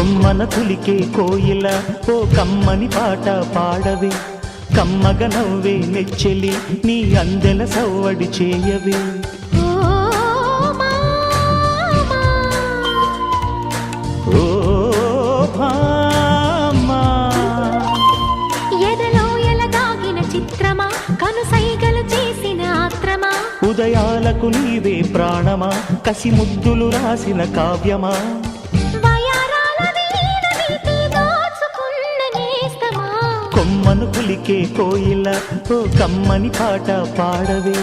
కొమ్మన కులికే కోయిల ఓ కమ్మని పాట పాడవే, కమ్మగ నవ్వే నెచ్చెలి నీ అందెల సవ్వడి చేయవే. ఓ భామా ఎదలో ఎలగాగిన చిత్రమా, కనుసైగలు చేసిన ఆత్రమా, ఉదయాలకు నీవే ప్రాణమా, కసి ముద్దులు రాసిన కావ్యమా, కొమ్మను కులికే కోయిల ఓ కమ్మని పాట పాడవే.